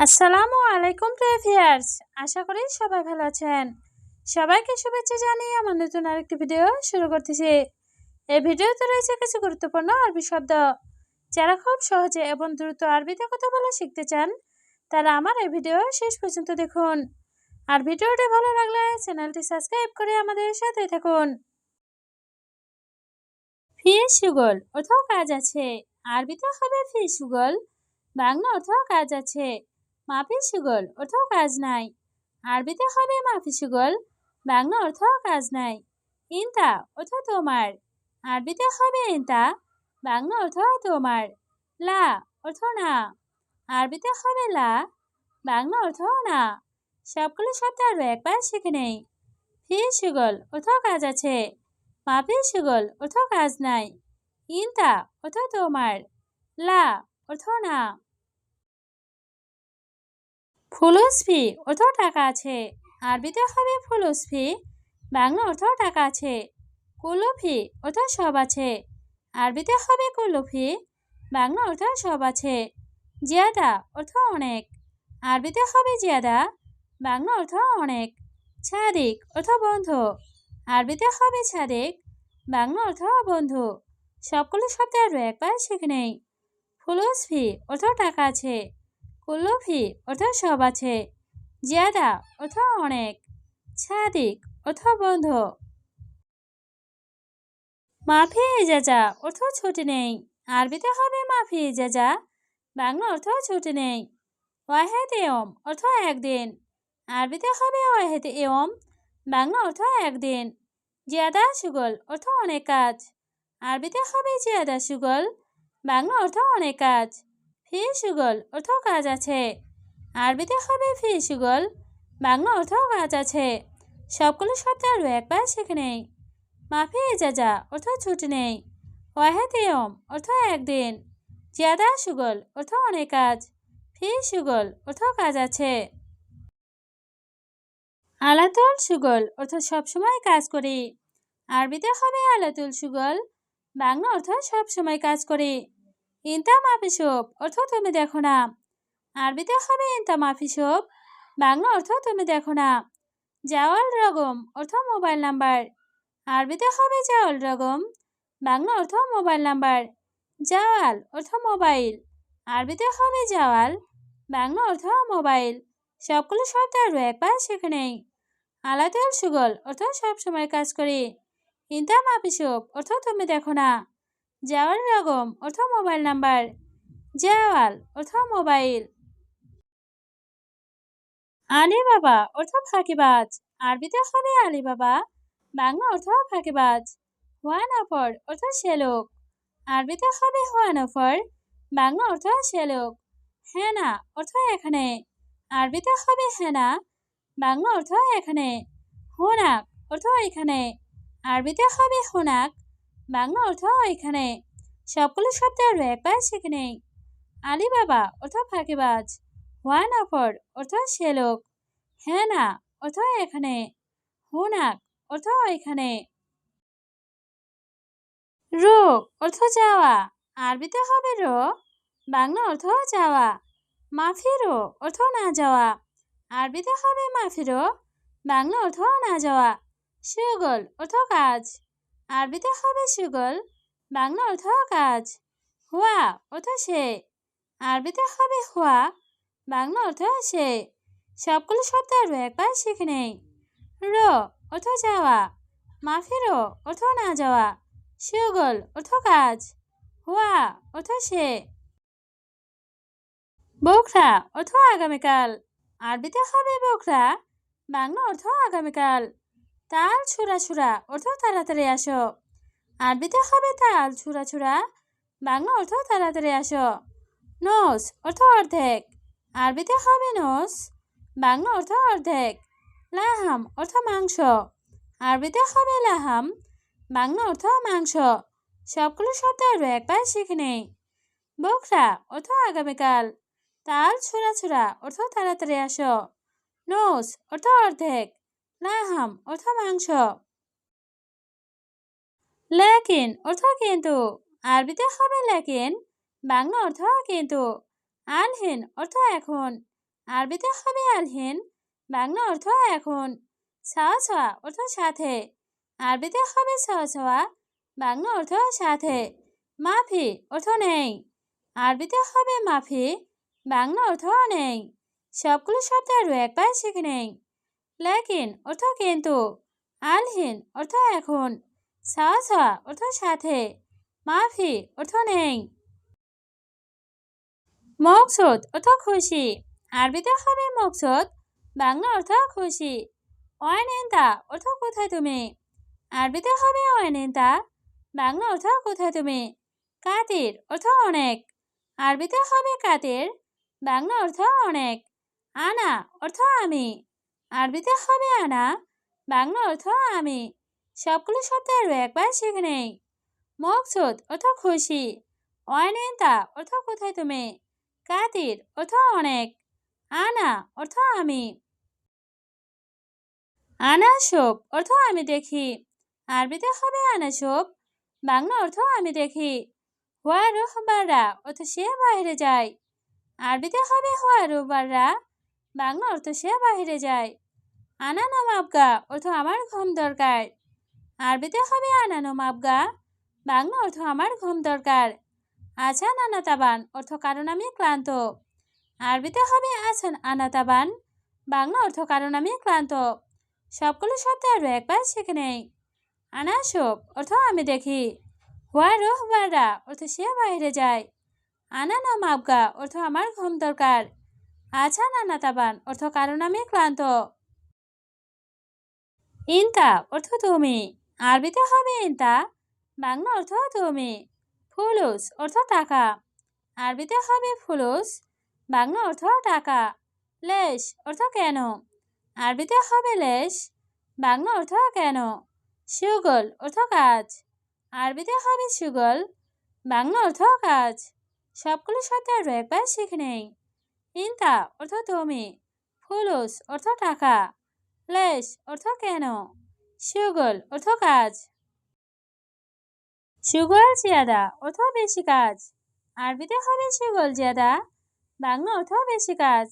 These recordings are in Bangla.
আসসালামু আলাইকুম প্রিয় ভিউয়ার্স, আশা করি সবাই ভালো আছেন। সবাইকে শুভেচ্ছা জানিয়ে আমার নতুন আরেকটি ভিডিও শুরু করতেছি। এই ভিডিওতে রয়েছে কিছু গুরুত্বপূর্ণ আরবি শব্দ। যারা খুব সহজে এবং দ্রুত আরবিতে কথা বলা শিখতে চান, তারা আমার এই ভিডিও শেষ পর্যন্ত দেখুন। আর ভিডিওটি ভালো লাগলে চ্যানেলটি সাবস্ক্রাইব করে আমাদের সাথে থাকুন। ফি সুগল অর্থ কাজ আছে। আরবিতে হবে ফি সুগল, বাংলা অর্থ কাজ আছে। মাফি সুগল অর্থ কাজ নাই। আরবিতে হবে মাফি সুগল, বাংলা অর্থ কাজ নাই। ইনতা অর্থ তোমার। আরবিতে হবে ইনতা, বাংলা অর্থ তোমার। লা অর্থ না। আরবিতে হবে লা, বাংলা অর্থ না। সবগুলো শব্দ আরো একবার শিখে নেই। ফি সুগল অর্থ কাজ আছে। মাফি সুগল অর্থ কাজ নাই। ইনতা অর্থ তোমার। লা অর্থ না। ফুলুস ফি অর্থ টাকা আছে। আরবিতে হবে ফুলুস ফি, বাংলা অর্থ টাকা আছে। কুলু ফি অর্থ সব আছে। আরবিতে হবে কুলু ফি, বাংলা অর্থ সব আছে। জিয়াদা অর্থ অনেক। আরবিতে হবে জিয়াদা, বাংলা অর্থ অনেক। ছাদিক অর্থ বন্ধু। আরবিতে হবে ছাদিক, বাংলা অর্থ বন্ধু। সবগুলো শব্দ আরো একবার শিখে নেই। ফুলুস ফি অর্থ টাকা আছে। কুল্লু ফি অর্থ সব আছে। জিয়াদা অর্থ অনেক। ছাদিক অর্থ বন্ধু। মাফি ইজাজা অর্থ ছুটি নেই। আরবিতে হবে মাফি ইজাজা, বাংলা অর্থ ছুটি নেই। ওয়াহেদ ইয়ম অর্থ একদিন। আরবিতে হবে ওয়াহেদ ইয়ম, বাংলা অর্থ একদিন। জিয়াদা সুগল অর্থ অনেক কাজ। আরবিতে হবে জিয়াদা সুগল, বাংলা অর্থ অনেক কাজ। ফি সুগল অর্থ কাজ আছে। আরবিতে হবে ফি সুগল, বাংলা অর্থ কাজ আছে। সবগুলো শব্দ আরো একবার শিখে নেই। মাফি ইজাজা অর্থ ছুটি নেই। ওয়াহেদ ইয়ম অর্থ একদিন। জিয়াদা সুগল অর্থ অনেক কাজ। ফি সুগল অর্থ কাজ আছে। আলাতুল সুগল অর্থ সবসময় কাজ করি। আরবিতে হবে আলাতুল সুগল, বাংলা অর্থ সবসময় কাজ করি। ইনতা মাফিসব অর্থ তুমি দেখো না। আরবিতে হবে ইনতা মাফিসব, বাংলা অর্থ তুমি দেখো না। জাওয়াল রগম অর্থ মোবাইল নাম্বার। আরবিতে হবে জাওয়াল রগম, বাংলা অর্থ মোবাইল নাম্বার। জাওয়াল অর্থ মোবাইল। আরবিতে হবে জাওয়াল, বাংলা অর্থ মোবাইল। সবগুলো শব্দ আরো একবার শিখে নেই। আলাতুল সুগল অর্থ সবসময় কাজ করি। ইনতা মাফিসব অর্থ তুমি দেখো না। জাওয়াল রগম অর্থ মোবাইল নাম্বার। জাওয়াল অর্থ মোবাইল। আলী বাবা অর্থ ফাঁকিবাজ। আরবিতে হবে আলী বাবা, বাংলা অর্থ ফাঁকিবাজ। হুয়া নফর অর্থ সে লোক। আরবিতে হবে হুয়া নফর, বাংলা অর্থ সে লোক। হেনা অর্থ এখানে। আরবিতে হবে হেনা, বাংলা অর্থ এখানে। হুনাক অর্থ এখানে। আরবিতে হবে হুনাক, বাংলা অর্থ এখানে। সবগুলো শব্দ আরো একবার শিখে নেই। আলী বাবা অর্থ ফাঁকিবাজ। হুয়া নফর অর্থ সে লোক। হেনা অর্থ এখানে। হুনাক অর্থ এখানে। রো অর্থ যাওয়া। আরবিতে হবে রো, বাংলা অর্থ যাওয়া। মাফিরো অর্থ না যাওয়া। আরবিতে হবে মাফিরো, বাংলা অর্থ না যাওয়া। সুগল অর্থ কাজ। আরবিতে হবে সুগল, বাংলা অর্থ কাজ। হুয়া অর্থ সে। আরবিতে হবে হুয়া, বাংলা অর্থ সে। সবগুলো শব্দ আরো একবার শিখে নেই। রো অর্থ যাওয়া। মাফিরো অর্থ না যাওয়া। সুগল অর্থ কাজ। হুয়া অর্থ সে। বোখরা অর্থ আগামীকাল। আরবিতে হবে বোখরা, বাংলা অর্থ আগামীকাল। তাল ছুরা ছুরা অর্থ তাড়াতাড়ি আসো। আরবিতে হবে তাল ছুরা ছুরা, বাংলা অর্থ তাড়াতাড়ি আসো। নোস অর্থ অর্ধেক। আরবিতে হবে নোস, বাংলা অর্থ অর্ধেক। লাহাম অর্থ মাংস। আরবিতে হবে লাহাম, বাংলা অর্থ মাংস। সবগুলো শব্দ আরো একবার শিখে নেই। বোখরা অর্থ আগামীকাল। তাল ছুরা ছুরা অর্থ তাড়াতাড়ি আসো। নোস অর্থ অর্ধেক। লাহাম অর্থ মাংস। লেকিন অর্থ কিন্তু। আরবিতে হবে লেকিন, বাংলা অর্থ কিন্তু। আলহিন অর্থ এখন। আরবিতে হবে আলহিন, বাংলা অর্থ এখন। ছাওয়া ছাওয়া অর্থ সাথে, আরবিতে হবে ছাওয়া ছাওয়া, বাংলা অর্থ সাথে। মাফি অর্থ নেই, আরবিতে হবে মাফি, বাংলা অর্থ নেই। সবগুলো শব্দ আরও একবার শিখে নেই। লেকিন অর্থ কিন্তু, আলহিন অর্থ এখন, ছাওয়া ছাওয়া অর্থ সাথে, মাফি অর্থ নেই। মকসুদ অর্থ খুশি, আরবিতে হবে মকসুদ, বাংলা অর্থ খুশি। ওয়াইনেন্তা অর্থ কোথায় তুমি, আরবিতে হবে ওয়াইনেন্তা, বাংলা অর্থ কোথায় তুমি। কাতির অর্থ অনেক, আরবিতে হবে কাতির, বাংলা অর্থ অনেক। আনা অর্থ আমি, আরবিতে হবে আনা, বাংলা অর্থ আমি। সবগুলো শব্দ আরও একবার শিখে নেই। মকসুদ অর্থ খুশি, ওয়াইনেন্তা অর্থ কোথায় তুমি, কাতির অর্থ অনেক, আনা অর্থ আমি। আনাসব অর্থ আমি দেখি, আরবিতে হবে আনাসব, বাংলা অর্থ আমি দেখি। হুয়া রুহ বাররা অর্থ সে বাইরে যায়, আরবিতে হবে হুয়া রুহ বাররা, বাংলা অর্থ সে বাইরে যায়। আনানো মাবগা অর্থ আমার ঘুম দরকার, আরবিতে হবে আনানো মাবগা, বাংলা অর্থ আমার ঘুম দরকার। আছান আনাতাবান অর্থ কারণ আমি ক্লান্ত, আরবিতে হবে আছান আনাতাবান, বাংলা অর্থ কারণ আমি ক্লান্ত। সবগুলো শব্দ আরও একবার শিখে নেই। আনাসব অর্থ আমি দেখি, হুয়া রুহ বাররা অর্থ সে বাইরে যায়, আনানো মাবগা অর্থ আমার ঘুম দরকার, আছান আনাতাবান অর্থ কারণ আমি ক্লান্ত। ইনতা অর্থ তুমি, আরবিতে হবে ইনতা, বাংলা অর্থ তুমি। ফুলুস অর্থ টাকা, আরবিতে হবে ফুলুস, বাংলা অর্থ টাকা। লেশ অর্থ কেন, আরবিতে হবে লেশ, বাংলা অর্থ কেন। সুগল অর্থ কাজ, আরবিতে হবে সুগল, বাংলা অর্থ কাজ। সবগুলো শব্দ আরও একবার শিখে নেই। ইনতা অর্থ তুমি, ফুলুস অর্থ টাকা, লেশ অর্থ কেন, সুগল অর্থ কাজ। সুগল জিয়াদা অর্থ বেশি কাজ, আরবিতে হবে সুগল জিয়াদা, বাংলা অর্থ বেশি কাজ।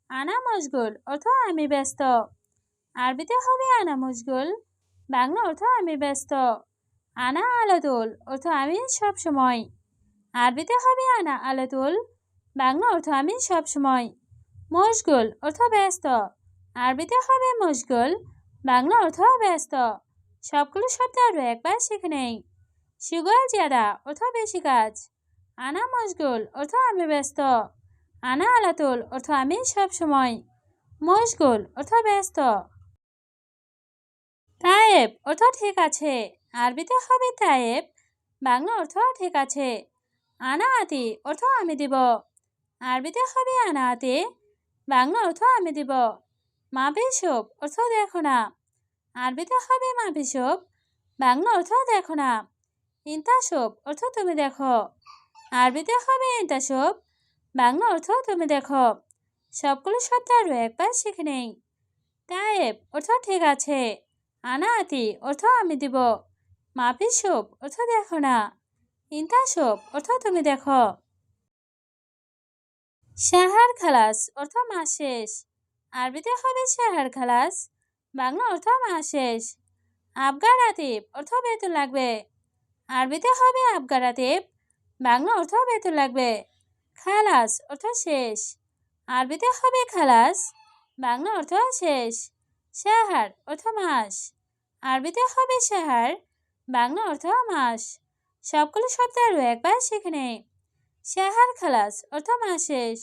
আনা মশগুল অর্থ আমি ব্যস্ত, আরবিতে হবে আনা মশগুল, বাংলা অর্থ আমি ব্যস্ত। আনা আলাতুল অর্থ আমি সব সময়, আরবিতে হবে আনা আলাতুল, বাংলা অর্থ আমি সব সময়। মশগুল অর্থ ব্যস্ত, আরবিতে হবে মশগুল, বাংলা অর্থ ব্যস্ত। সবগুলো শব্দ আরও একবার শিখে নেই। সুগল জিয়াদা অর্থ বেশি কাজ, আনা মশগুল অর্থ আমি ব্যস্ত, আনা আলাতুল অর্থ আমি সব সময়, মশগুল অর্থ ব্যস্ত। তায়েব অর্থ ঠিক আছে, আরবিতে হবে তায়েব, বাংলা অর্থ ঠিক আছে। আনা আতি অর্থ আমি দিব, আরবিতে হবে আনা আতি, বাংলা অর্থ আমি দিব। মাবিসব অর্থ দেখো না, আরবিতে হবে মাবিসব, বাংলা অর্থ দেখো না। ইন্তাসব অর্থ তুমি দেখো, আরবিতে হবে ইন্তাসব, বাংলা অর্থ তুমি দেখো। সবগুলো শব্দ আরও একবার শিখে নেই। তায়েব অর্থ ঠিক আছে, আনা আতি অর্থ আমি দিব, মাফিসব অর্থ দেখো না, ইন্তাসব অর্থ তুমি দেখো। শাহার খালাস অর্থ মাস শেষ, আরবিতে হবে শাহার খালাস, বাংলা অর্থ মাস শেষ। আবগার আতিব অর্থ বেতন লাগবে, আরবিতে হবে আবগার আতিব, বাংলা অর্থ বেতন লাগবে। খালাস অর্থ শেষ, আরবিতে হবে খালাস, বাংলা অর্থ শেষ। শাহার অর্থ মাস, আরবিতে হবে শাহার, বাংলা অর্থ মাস। সবগুলো শব্দ আরও একবার শিখে নেই। শাহার খালাস অর্থ মাস শেষ,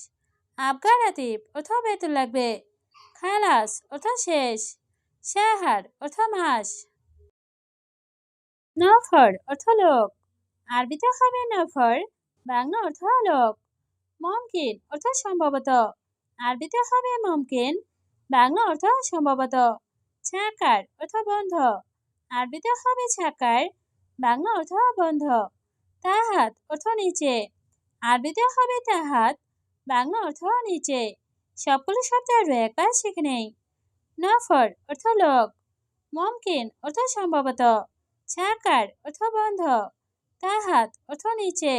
আবগার আতিব অর্থ বেতন লাগবে, খালাস অর্থ শেষ, শাহার অর্থ মাস। নফর অর্থ লোক, আরবিতে হবে নফর, বাংলা অর্থ লোক। মুমকিন অর্থ সম্ভবত, আরবিতে হবে মুমকিন, বাংলা অর্থ সম্ভবত। ছাকার অর্থ বন্ধ, আরবিতে হবে ছাকার, বাংলা অর্থ বন্ধ। তাহাত অর্থ নিচে, আরবিতে হবে তাহাত, বাংলা অর্থ নিচে। সবগুলো শব্দ আরও একবার শিখে নেই। নফর অর্থ লোক, মুমকিন অর্থ সম্ভবত, ছাকার অর্থ বন্ধ, তাহাত অর্থ নিচে।